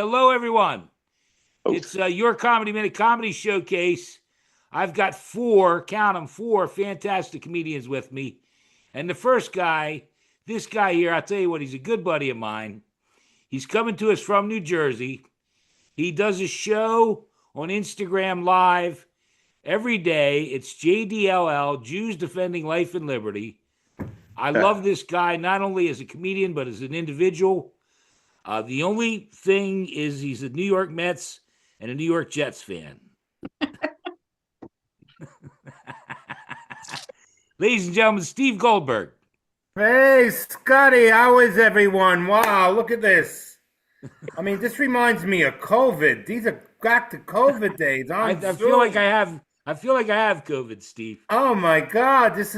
Hello, everyone. It's your Comedy Minute Comedy Showcase. I've got count them, four fantastic comedians with me. And the first guy, this guy here, I'll tell you what, he's a good buddy of mine. He's coming to us from New Jersey. He does a show on Instagram Live every day. It's JDLL, Jews Defending Life and Liberty. I love this guy, not only as a comedian, but as an individual. The only thing is he's a New York Mets and a New York Jets fan. Ladies and gentlemen, Steve Goldberg. Hey, Scotty, how is everyone? Wow, look at this. I mean, this reminds me of COVID. These are back to COVID days. I feel like I have COVID, Steve. Oh my God, this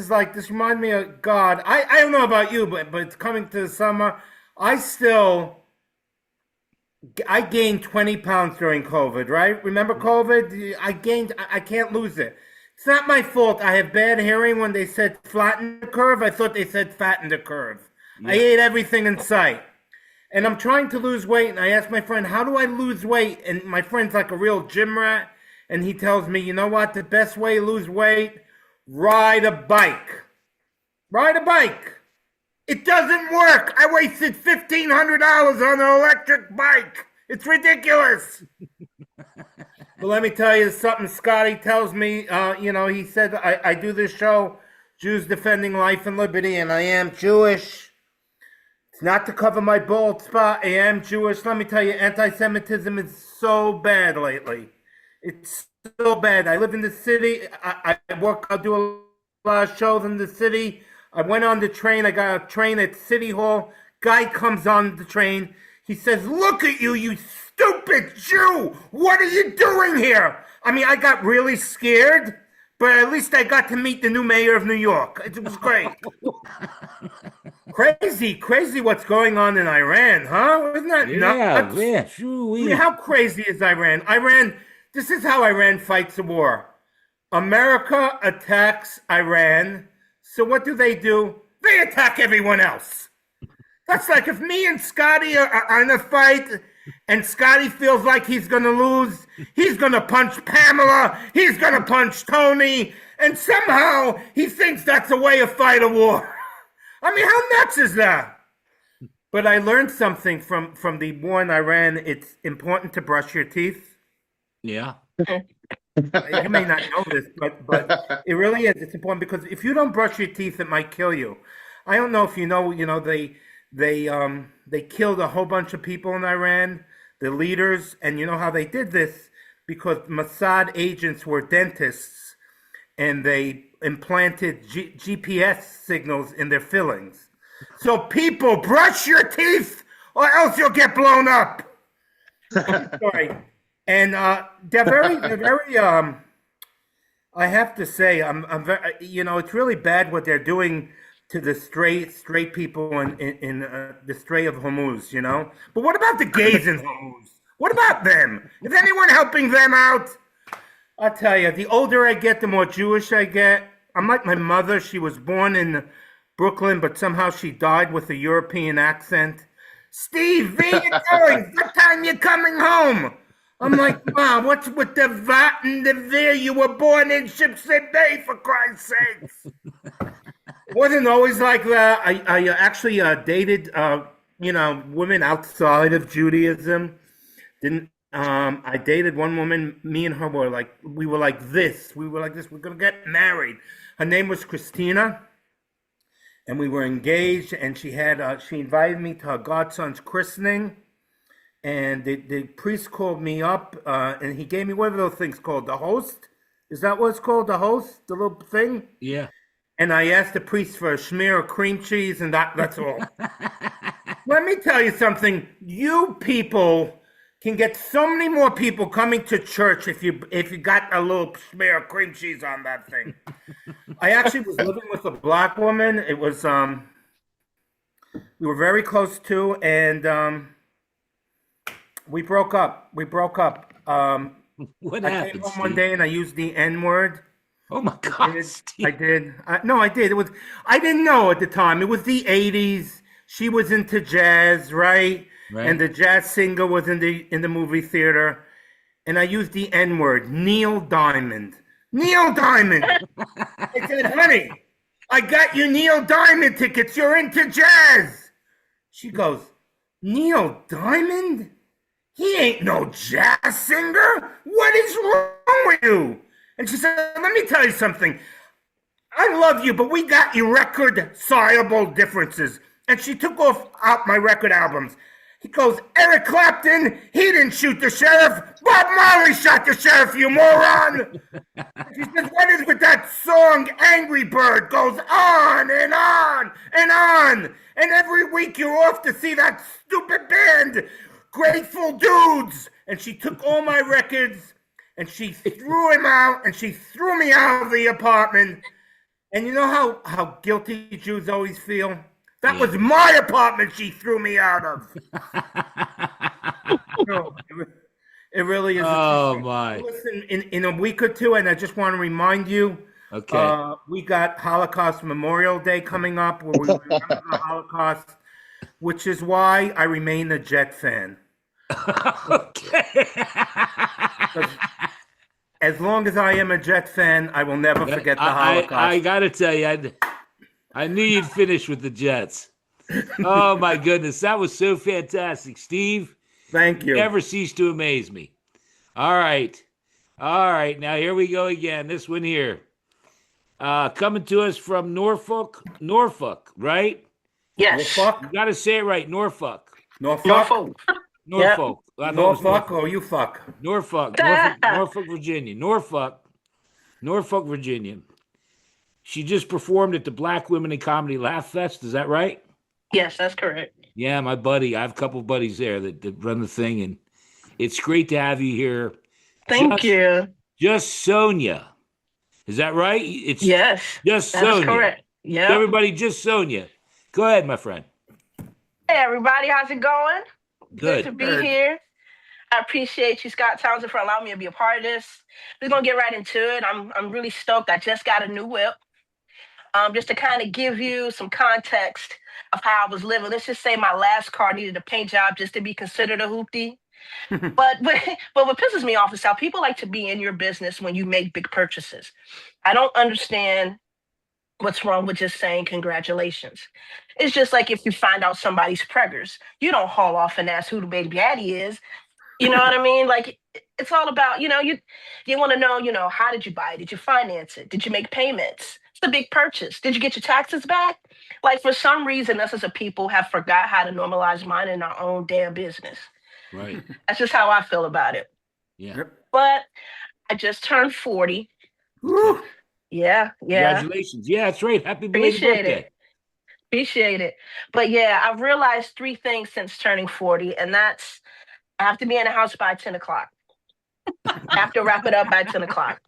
reminds me of God. I don't know about you, but it's coming to the summer. I gained 20 pounds during COVID, right? Remember COVID? I can't lose it. It's not my fault. I have bad hearing. When they said flatten the curve, I thought they said fatten the curve. Yeah. I ate everything in sight. And I'm trying to lose weight, and I asked my friend, how do I lose weight? And my friend's like a real gym rat, and he tells me, you know what? The best way to lose weight, ride a bike. Ride a bike. It doesn't work. I wasted $1,500 on an electric bike. It's ridiculous. But let me tell you something Scotty tells me. He said, I do this show, Jews Defending Life and Liberty, and I am Jewish. It's not to cover my bald spot. I am Jewish. Let me tell you, anti-Semitism is so bad lately. It's so bad. I live in the city. I do a lot of shows in the city. I went on the train. I got a train at City Hall. Guy comes on the train. He says, look at you, you stupid Jew. What are you doing here? I mean, I got really scared, but at least I got to meet the new mayor of New York. It was great. Crazy what's going on in Iran, huh? Isn't that nuts? Yeah, sure. I mean, how crazy is Iran? This is how Iran fights a war. America attacks Iran. So what do? They attack everyone else. That's like if me and Scotty are in a fight and Scotty feels like he's going to lose, he's going to punch Pamela, he's going to punch Tony, and somehow he thinks that's a way to fight a war. I mean, how nuts is that? But I learned something from the war in Iran. It's important to brush your teeth. Yeah. You may not know this, but it really is. It's important because if you don't brush your teeth, it might kill you. I don't know if you know. They killed a whole bunch of people in Iran, the leaders, and you know how they did this? Because Mossad agents were dentists, and they implanted GPS signals in their fillings. So people, brush your teeth, or else you'll get blown up. Sorry. And they're very. I have to say, I'm very. It's really bad what they're doing to the straight people in the Strait of Hormuz. But what about the gays in Hormuz? What about them? Is anyone helping them out? I'll tell you, the older I get, the more Jewish I get. I'm like my mother. She was born in Brooklyn, but somehow she died with a European accent. Steve, where you going? What time you coming home? I'm like, Mom, what's with the vat and the veer? You were born in Shipshead Bay, for Christ's sakes. Wasn't always like that. I actually dated, women outside of Judaism. I dated one woman. Me and her were like this. We're gonna get married. Her name was Christina, and we were engaged. And she invited me to her godson's christening. And the priest called me up, and he gave me one of those things called the host. Is that what it's called, the host? The little thing? Yeah. And I asked the priest for a smear of cream cheese, and that's all. Let me tell you something. You people can get so many more people coming to church if you got a little smear of cream cheese on that thing. I actually was living with a black woman. It was, we were very close to, and we broke up. What I happened, came home Steve? one day and I used the N-word. Oh my God, Steve. I did. No, I did. I didn't know at the time. It was the 80s. She was into jazz, right? and the jazz singer was in the movie theater, and I used the N word, Neil Diamond. Neil Diamond. I said, honey, I got you Neil Diamond tickets. You're into jazz. She goes, Neil Diamond? He ain't no jazz singer. What is wrong with you? And she said, let me tell you something. I love you, but we got irreconcilable differences. And she took out my record albums. He goes, Eric Clapton, he didn't shoot the sheriff. Bob Marley shot the sheriff, you moron. She says, what is with that song, Angry Bird, goes on and on and on. And every week you're off to see that stupid band, Grateful Dudes. And she took all my records and she threw him out and she threw me out of the apartment. And you know how guilty Jews always feel? That was my apartment she threw me out of. No, it really is. Oh, my. Listen, in a week or two, and I just want to remind you, we got Holocaust Memorial Day coming up, where we remember the Holocaust, which is why I remain a Jet fan. Okay. As long as I am a Jet fan, I will never forget the Holocaust. I got to tell you, I knew you'd finish with the Jets. Oh, my goodness. That was so fantastic. Steve, thank you. Never cease to amaze me. All right. Now, here we go again. This one here. Coming to us from Norfolk, right? Yes. Norfolk? You got to say it right. Norfolk. Norfolk? Norfolk. Yep. Norfolk or you fuck? Norfolk, Virginia. Norfolk, Virginia. She just performed at the Black Women in Comedy Laugh Fest. Is that right? Yes, that's correct. Yeah, my buddy. I have a couple of buddies there that run the thing, and it's great to have you here. Thank you. Just Sonja. Is that right? It's yes. Just that's Sonja. Correct. Yeah. Everybody, just Sonja. Go ahead, my friend. Hey, everybody. How's it going? Good to be here. I appreciate you, Scott Townsend, for allowing me to be a part of this. We're gonna get right into it. I'm really stoked. I just got a new whip. Just to kind of give you some context of how I was living. Let's just say my last car needed a paint job just to be considered a hoopty. but what pisses me off is how people like to be in your business when you make big purchases. I don't understand what's wrong with just saying congratulations. It's just like if you find out somebody's preggers, you don't haul off and ask who the baby daddy is. You know what I mean? Like, it's all about, you want to know, how did you buy it? Did you finance it? Did you make payments? It's a big purchase. Did you get your taxes back? Like, for some reason, us as a people have forgot how to normalize minding our own damn business. Right. That's just how I feel about it. Yeah. But I just turned 40. Woo. Yeah. Congratulations. Yeah, that's right. Happy belated birthday. Appreciate it. But yeah, I've realized 3 things since turning 40, and that's I have to be in the house by 10 o'clock. I have to wrap it up by 10 o'clock.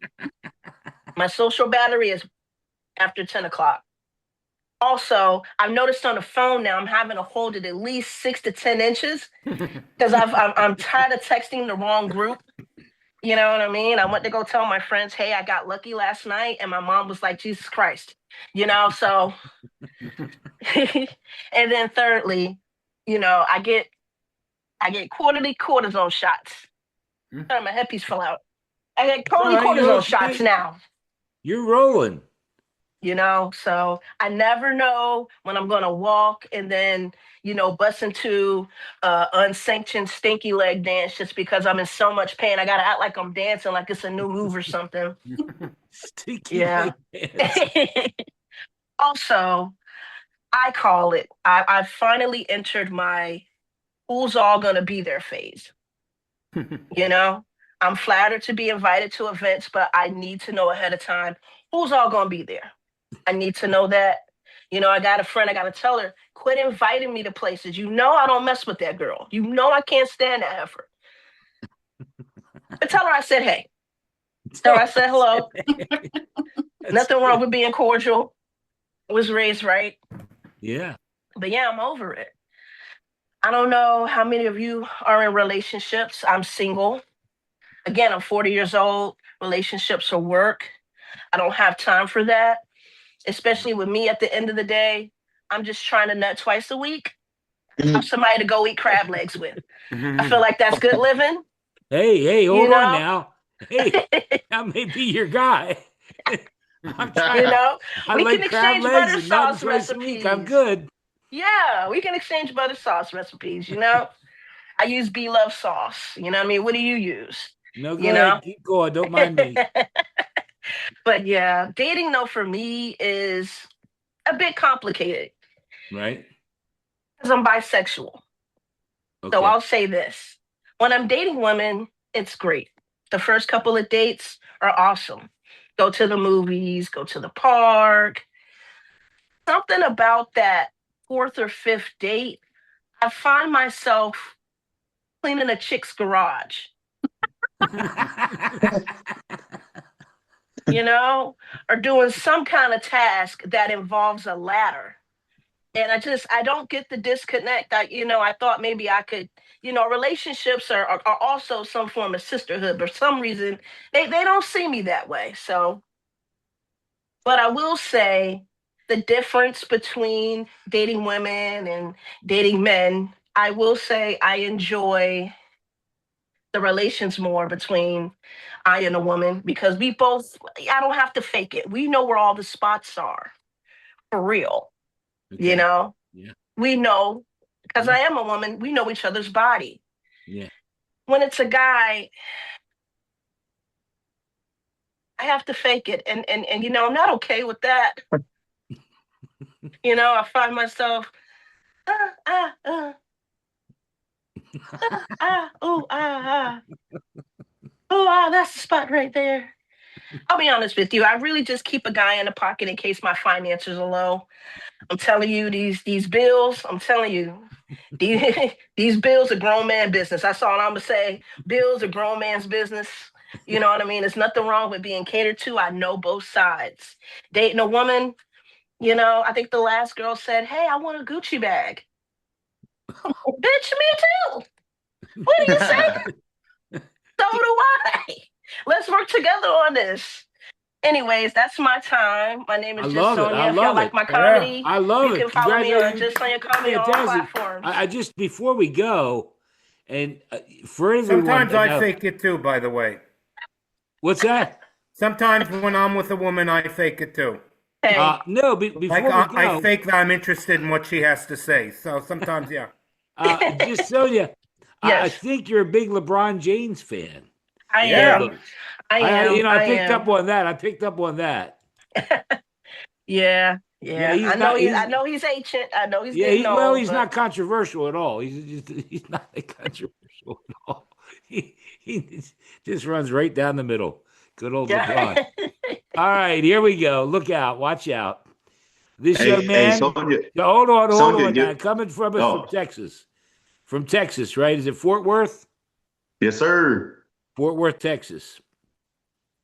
My social battery is after 10 o'clock. Also, I've noticed on the phone now I'm having to hold it at least 6 to 10 inches because I'm tired of texting the wrong group. You know what I mean? I went to go tell my friends, hey, I got lucky last night. And my mom was like, Jesus Christ. So. And then thirdly, I get quarterly cortisone shots. Sorry, my headpiece fell out. I get quarterly cortisone shots now. You're rolling. So I never know when I'm going to walk and then, bust into unsanctioned stinky leg dance just because I'm in so much pain. I got to act like I'm dancing like it's a new move or something. Stinky leg dance. Also, I call it, I finally entered my who's all going to be there phase. I'm flattered to be invited to events, but I need to know ahead of time who's all going to be there. I need to know that. I got a friend, I got to tell her, quit inviting me to places. I don't mess with that girl. I can't stand that effort. But tell her I said, hey. Tell her I said hello. Nothing wrong with being cordial. I was raised right. Yeah. But yeah, I'm over it. I don't know how many of you are in relationships. I'm single. Again, I'm 40 years old. Relationships are work. I don't have time for that, especially with me at the end of the day. I'm just trying to nut twice a week. have somebody to go eat crab legs with. I feel like that's good living, Hey, you hold on know. now. Hey, that may be your guy. I'm You trying. know, I we can like crab exchange legs butter and mutton sauce twice a week. I'm recipes. good. Yeah, we can exchange butter sauce recipes, you know. I use Be Love sauce. You know what I mean? What do you use? No, go You know? ahead. Keep going. Don't mind me. But yeah, dating though for me is a bit complicated Right? because I'm bisexual. So Okay. I'll say this. When I'm dating women, it's great. The first couple of dates are awesome. Go to the movies, go to the park. Something about that fourth or fifth date, I find myself cleaning a chick's garage, you know, or doing some kind of task that involves a ladder. And I don't get the disconnect. I thought maybe I could, relationships are also some form of sisterhood, but for some reason they don't see me that way. So, but I will say the difference between dating women and dating men, I will say I enjoy the relations more between I and a woman because I don't have to fake it. We know where all the spots are for real, you Okay. know? Yeah. We know, because Yeah. I am a woman, we know each other's body. Yeah. When it's a guy, I have to fake it. And I'm not okay with that. I find myself, that's the spot right there. I'll be honest with you. I really just keep a guy in the pocket in case my finances are low. I'm telling you, these bills, I'm telling you, these, these bills are grown man business. That's all I'm gonna say. Bills are grown man's business. You know what I mean? There's nothing wrong with being catered to. I know both sides. Dating a woman, I think the last girl said, "Hey, I want a Gucci bag." Bitch, me too. What do you say? So do I. Let's work together on this. Anyways, that's my time. My name I is Just love it. I Sonja. If y'all love like it. my Yeah. comedy, I love you it. can follow me on Congratulations. Just Sonja Comedy on all Fantastic. platforms. I just, before we go, and for everyone Sometimes to I know, fake it too, by the way. what's that? Sometimes when I'm with a woman, I fake it too. Hey, No, Like before we I go, fake that I'm interested in what she has to say. So sometimes, yeah. just so you, I yes, think you're a big LeBron James fan. I Yeah. am. Almost. I I am. I picked up am. on that. I picked up on that. Yeah, Yeah, yeah. he's not. I know he's ancient. I know he's Yeah, getting old, he's but not controversial at all. He's not controversial at all. He just runs right down the middle. Good old yeah. LeBron. All right, here we go. Look out. Watch out. This young Hey, man. Sonia, Yeah, hold Sonia, on now. Coming from us from oh, Texas. From Texas, right? Is it Fort Worth? yes, sir. Fort Worth, Texas.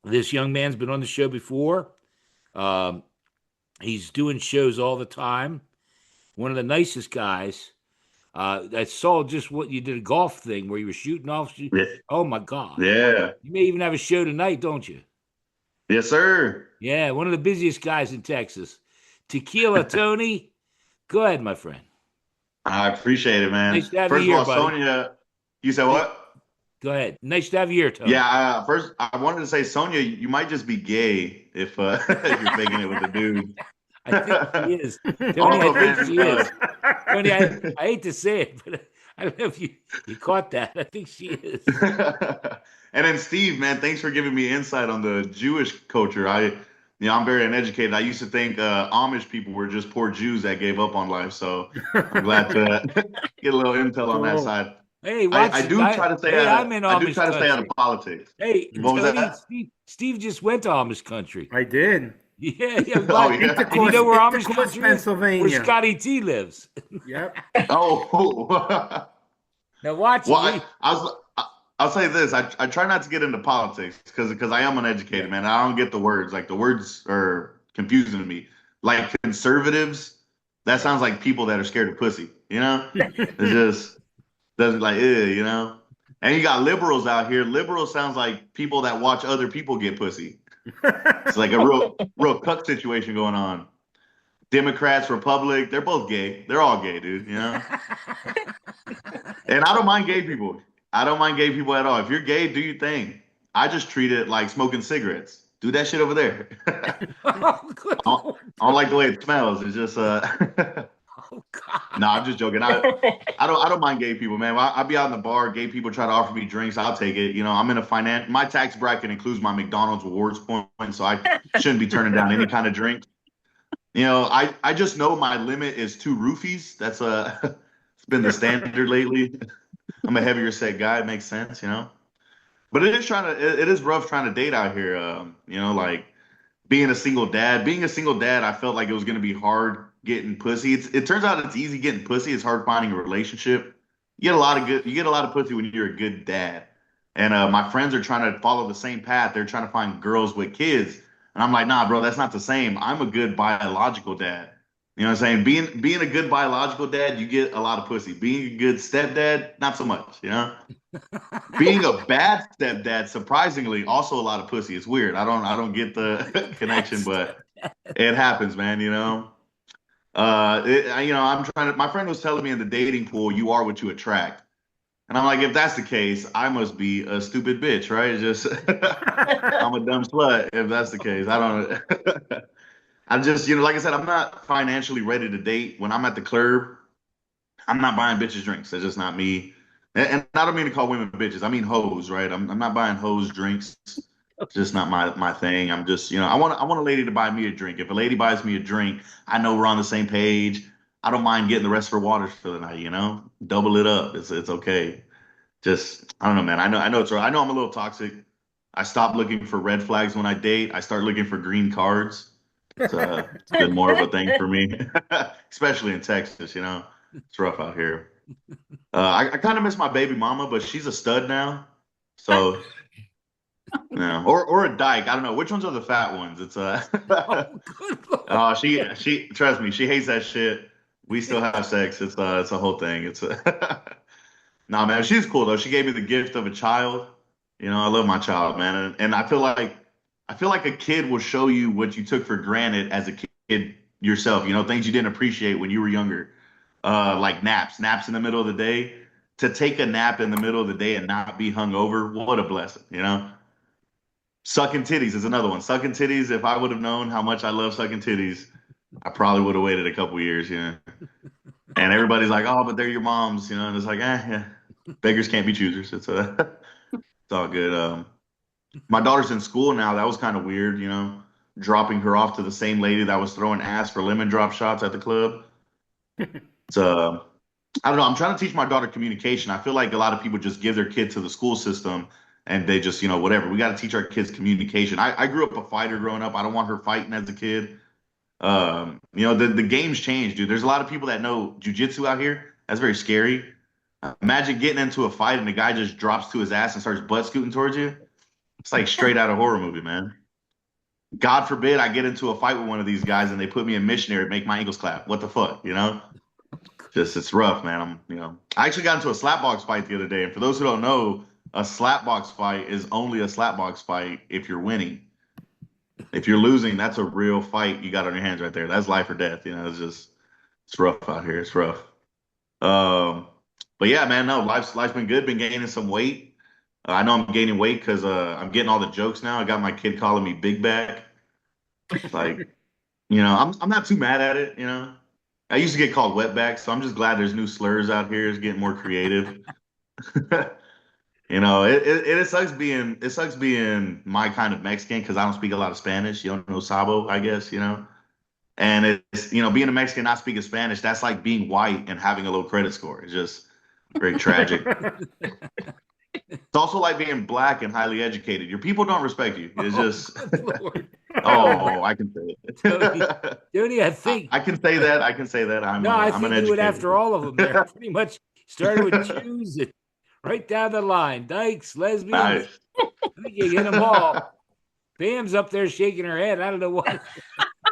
This young man's been on the show before. Um, he's doing shows all the time. One of the nicest guys. I saw just what you did a golf thing where you were shooting off. Yeah, Oh my God. yeah, You may even have a show tonight, don't you? yes, sir. Yeah, one of the busiest guys in Texas. Tequila Tony. Go ahead, my friend. I appreciate it, man. Nice to have you First of here, all, buddy. Sonia, you said Hey, what? go ahead. Nice to have you here, Tony. Yeah, first I wanted to say, Sonia, you might just be gay if if you're faking it with a dude. I think she is. I don't Tony, I know think if she is. Tony, I hate to say it, but I don't know if you caught that. I think she is. And then Steve, man, thanks for giving me insight on the Jewish culture. I'm very uneducated. I used to think Amish people were just poor Jews that gave up on life. So I'm glad to get a little intel on that Cool. side. Hey, I watch. do try to stay Hey, out I'm of in I do Amish try to stay out of country. politics. Hey, What was Tony, that? Steve just went to Amish country. I did. Yeah, I'm Oh glad. And you know yeah. where Amish Intercourse, country is? Where Pennsylvania. Scotty T lives. Yep. Oh. Now watch Well, it. I'll say this. I try not to get into politics because I am Yeah. uneducated, man. I don't get the words. Like the words are confusing to me. Like conservatives, that Right. sounds like people that are scared of pussy. It just doesn't like you know. And you got liberals out here. Liberal sounds like people that watch other people get pussy. It's like a real cuck situation going on. Democrats, Republic, they're both gay. They're all gay, dude. And I don't mind gay people. I don't mind gay people at all. If you're gay, do your thing. I just treat it like smoking cigarettes. Do that shit over there. Oh, good Lord. I don't like the way it smells. It's just Oh, God. no, I'm just joking. I don't mind gay people, man. I'll be out in the bar, gay people try to offer me drinks, I'll take it. I'm in my tax bracket includes my McDonald's rewards point, so I shouldn't be turning down any kind of drink. I just know my limit is 2 roofies. That's it's been the standard lately. I'm a heavier set guy. It makes sense, But it is rough trying to date out here. Like being a single dad. Being a single dad, I felt like it was going to be hard getting pussy. It turns out it's easy getting pussy. It's hard finding a relationship. You get a lot of pussy when you're a good dad. And my friends are trying to follow the same path. They're trying to find girls with kids. And I'm like, nah, bro, that's not the same. I'm a good biological dad. You know what I'm saying? Being a good biological dad, you get a lot of pussy. Being a good stepdad, not so much, Being a bad stepdad, surprisingly, also a lot of pussy. It's weird. I don't get the connection, but it happens, man, I'm trying to, my friend was telling me in the dating pool, you are what you attract. And I'm like, if that's the case, I must be a stupid bitch, right? Just I'm a dumb slut if that's the case. I don't I just, like I said, I'm not financially ready to date. When I'm at the club, I'm not buying bitches drinks. That's just not me. And I don't mean to call women bitches. I mean hoes, right? I'm not buying hoes drinks. It's just not my thing. I'm just, I want a lady to buy me a drink. If a lady buys me a drink, I know we're on the same page. I don't mind getting the rest of her waters for the night, double it up. It's okay. Just, I don't know, man. I know it's right. I know I'm a little toxic. I stopped looking for red flags when I date. I start looking for green cards. It's been more of a thing for me, especially in Texas. It's rough out here. I kind of miss my baby mama, but she's a stud now. So, or a dyke. I don't know which ones are the fat ones. It's she trust me, she hates that shit. We still have sex. It's a whole thing. It's nah, man. She's cool though. She gave me the gift of a child. I love my child, man, and I feel like a kid will show you what you took for granted as a kid yourself. Things you didn't appreciate when you were younger, like naps in the middle of the day. To take a nap in the middle of the day and not be hungover, what a blessing, Sucking titties is another one. Sucking titties. If I would have known how much I love sucking titties, I probably would have waited a couple years, And everybody's like, "Oh, but they're your moms," And it's like, yeah. Beggars can't be choosers. It's all good. My daughter's in school now. That was kind of weird, dropping her off to the same lady that was throwing ass for lemon drop shots at the club. It's I don't know. I'm trying to teach my daughter communication. I feel like a lot of people just give their kid to the school system and they just, whatever. We got to teach our kids communication. I grew up a fighter growing up. I don't want her fighting as a kid. The game's changed, dude. There's a lot of people that know jujitsu out here. That's very scary. Imagine getting into a fight and the guy just drops to his ass and starts butt scooting towards you. It's like straight out of horror movie, man. God forbid I get into a fight with one of these guys and they put me in missionary, make my ankles clap. What the fuck, Just, it's rough, man. I actually got into a slapbox fight the other day. And for those who don't know, a slapbox fight is only a slapbox fight if you're winning. If you're losing, that's a real fight you got on your hands right there. That's life or death. It's rough out here. It's rough. But yeah, man, no, life's been good. Been gaining some weight. I know I'm gaining weight because I'm getting all the jokes now. I got my kid calling me big back. It's like, I'm not too mad at it. I used to get called wetback, so I'm just glad there's new slurs out here. It's getting more creative. It sucks being my kind of Mexican because I don't speak a lot of Spanish. You don't know Sabo, I guess. And it's being a Mexican not speaking Spanish. That's like being white and having a low credit score. It's just very tragic. It's also like being black and highly educated. Your people don't respect you. It's just, I can say it. Tony, I think I can say that. I think I'm an educated. You went after all of them there. Pretty much started with Jews and right down the line. Dykes, lesbians. Nice. I think you hit them all. Pam's up there shaking her head. I don't know what.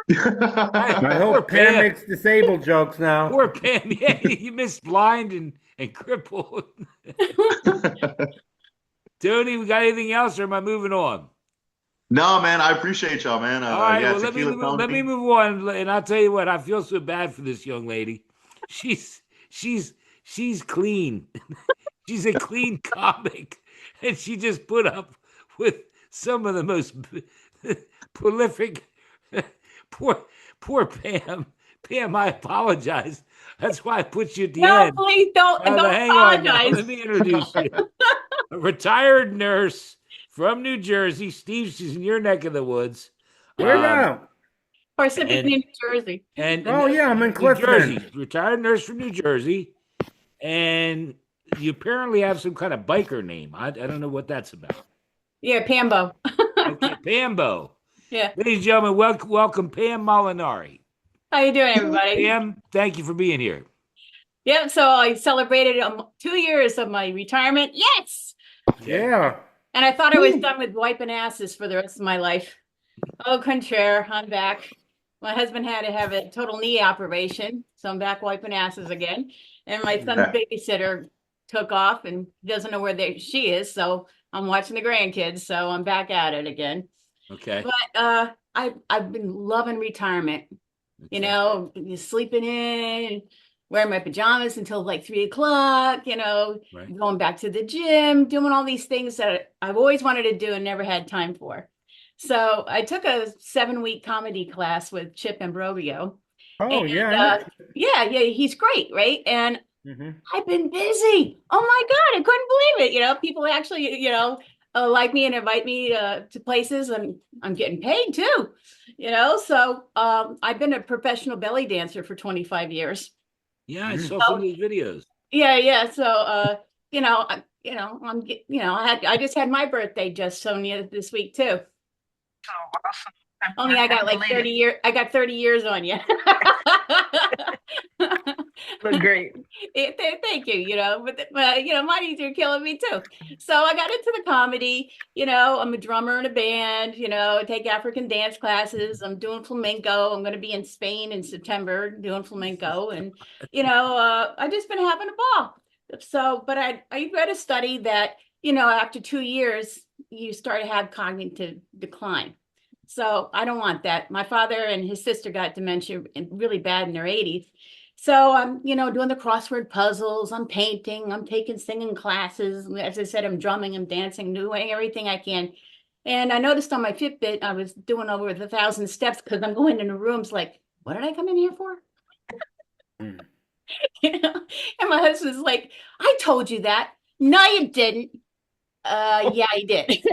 I hope Pam makes disabled jokes now. Poor Pam. Yeah, you missed blind and crippled. Tony, we got anything else or am I moving on? No, man, I appreciate y'all, man. All right, Yeah, well Tequila let me Tony. move on, and I'll tell you what. I feel so bad for this young lady. She's she's she's clean. She's a clean comic, and she just put up with some of the most prolific. Poor, poor Pam. Pam, I apologize. That's why I put you at the No, end. please don't But hang on now. apologize. Let me introduce you. A retired nurse from New Jersey. Steve, she's in your neck of the woods. Where Um, about? Parsippany, and New Jersey. Oh yeah, I'm in New Jersey, Clifton. retired nurse from New Jersey, and you apparently have some kind of biker name. I don't know what that's about. Yeah, Pambo. Okay, Pambo. Yeah. Ladies and gentlemen, welcome Pam Molinari. How you doing, everybody? Pam, thank you for being here. Yep. So I celebrated 2 years of my retirement. Yes. Okay. Yeah. And I thought I was done with wiping asses for the rest of my life. Au contraire, I'm back. My husband had to have a total knee operation, so I'm back wiping asses again. And my son's babysitter took off and doesn't know where she is, so I'm watching the grandkids. So I'm back at it again. Okay. But I've been loving retirement. You know, sleeping in, wearing my pajamas until like 3 o'clock, Right. going back to the gym, doing all these things that I've always wanted to do and never had time for. So I took a 7-week comedy class with Chip Ambrogio. Oh And yeah. yeah, he's great, right? And Mm-hmm. I've been busy. Oh my God, I couldn't believe it. People actually, like me and invite me to places, and I'm getting paid too. So I've been a professional belly dancer for 25 years. Yeah, I saw some of those videos. Yeah. So I just had my birthday, just Sonja, this week too. So awesome. Only I got like Belated. 30 years. I got 30 years on you. Look great. Thank you. But money's are killing me too. So I got into the comedy. I'm a drummer in a band. Take African dance classes. I'm doing flamenco. I'm going to be in Spain in September doing flamenco, and I've just been having a ball. So, but I read a study that after 2 years you start to have cognitive decline. So I don't want that. My father and his sister got dementia really bad in their 80s. So I'm, doing the crossword puzzles, I'm painting, I'm taking singing classes. As I said, I'm drumming, I'm dancing, doing everything I can. And I noticed on my Fitbit, I was doing over 1,000 steps because I'm going into rooms like, what did I come in here for? Mm. And my husband's like, I told you that. No, you didn't. Yeah, I did.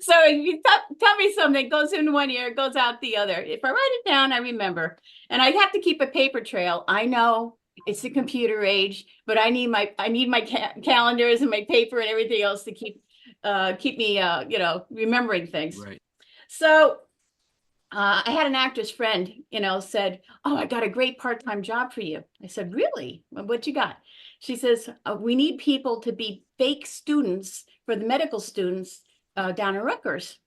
So if you tell me something, it goes in one ear, it goes out the other. If I write it down, I remember. And I have to keep a paper trail. I know it's the computer age, but I need my calendars and my paper and everything else to keep me remembering things. Right. So I had an actress friend, said, "Oh, I got a great part-time job for you." I said, "Really? What you got?" She says, "We need people to be fake students for the medical students down in Rutgers."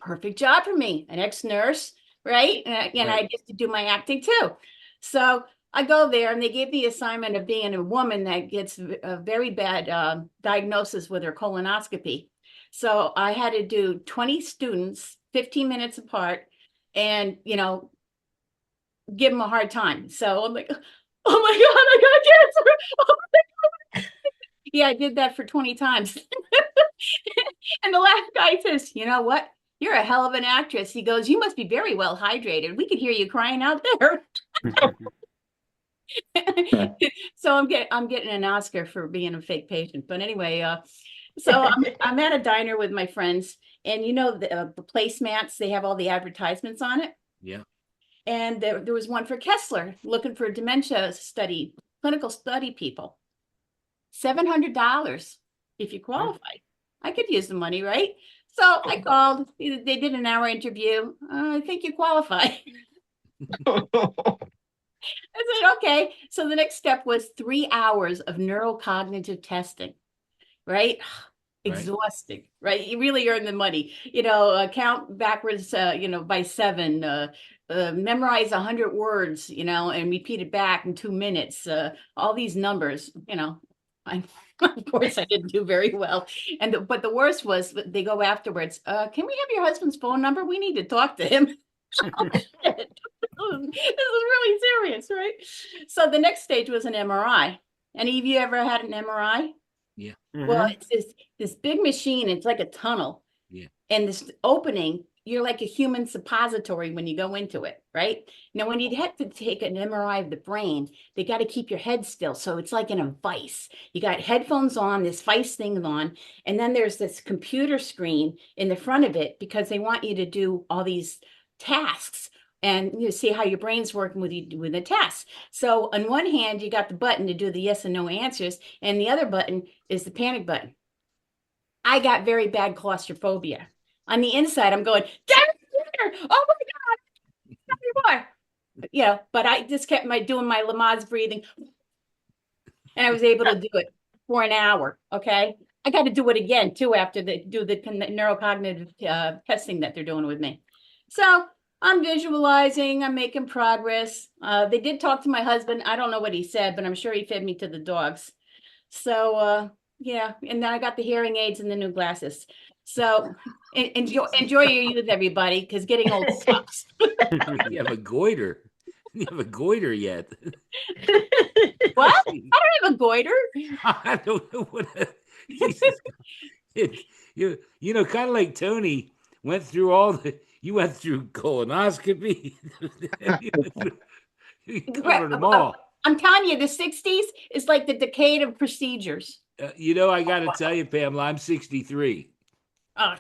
Perfect job for me, an ex-nurse, right? And I get to do my acting too. So I go there, and they gave the assignment of being a woman that gets a very bad diagnosis with her colonoscopy. So I had to do 20 students, 15 minutes apart, and give them a hard time. So I'm like, oh my God, I got cancer. Oh my God. Yeah, I did that for 20 times. And the last guy says, "You know what? You're a hell of an actress." He goes, "You must be very well hydrated. We could hear you crying out there." So I'm getting an Oscar for being a fake patient. But anyway, so I'm at a diner with my friends, and the placemats, they have all the advertisements on it. Yeah. And there was one for Kessler looking for dementia clinical study people. $700 if you qualify. I could use the money, right? So I called. They did an hour interview. I think you qualify. I said, okay. So the next step was 3 hours of neurocognitive testing, right? Exhausting, right? You really earn the money. Count backwards, by 7. Memorize 100 words, and repeat it back in 2 minutes. All these numbers, Of course, I didn't do very well. But the worst was they go afterwards. Can we have your husband's phone number? We need to talk to him. Oh, shit. This is really serious, right? So the next stage was an MRI. Any of you ever had an MRI? Yeah. Well, it's this big machine. It's like a tunnel. Yeah. And this opening, you're like a human suppository when you go into it, right? Now, when you have to take an MRI of the brain, they got to keep your head still. So it's like in a vice. You got headphones on, this vice thing on, and then there's this computer screen in the front of it because they want you to do all these tasks and you see how your brain's working with the tasks. So on one hand, you got the button to do the yes and no answers, and the other button is the panic button. I got very bad claustrophobia. On the inside, I'm going, oh my God, tell me more. But I just kept doing my Lamaze breathing, and I was able to do it for an hour. Okay. I got to do it again too after the neurocognitive testing that they're doing with me. So I'm visualizing, I'm making progress. They did talk to my husband. I don't know what he said, but I'm sure he fed me to the dogs. So yeah, and then I got the hearing aids and the new glasses. So enjoy your youth, everybody, because getting old sucks. You have a goiter. You have a goiter yet? What? I don't have a goiter. I don't know what. Kind of like Tony went through you went through colonoscopy. You covered them all. I'm telling you, the 60s is like the decade of procedures. I got to tell you, Pamela, I'm 63. Oh,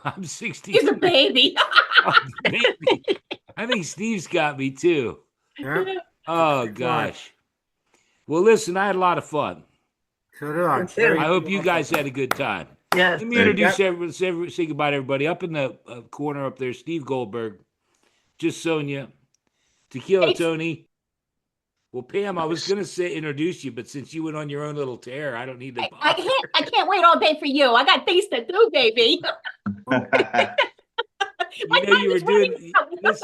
I'm 60. He's a baby. Oh, baby. I think Steve's got me too. Yeah. Oh gosh. Well, listen, I had a lot of fun. So did I. I hope you guys had a good time. Yes. Let me introduce everyone. Say goodbye to everybody. Up in the corner up there, Steve Goldberg, just Sonja, Tequila Tony. Well, Pam, I was going to introduce you, but since you went on your own little tear, I don't need to. I can't wait all day for you. I got things to do, baby. You were doing. Listen,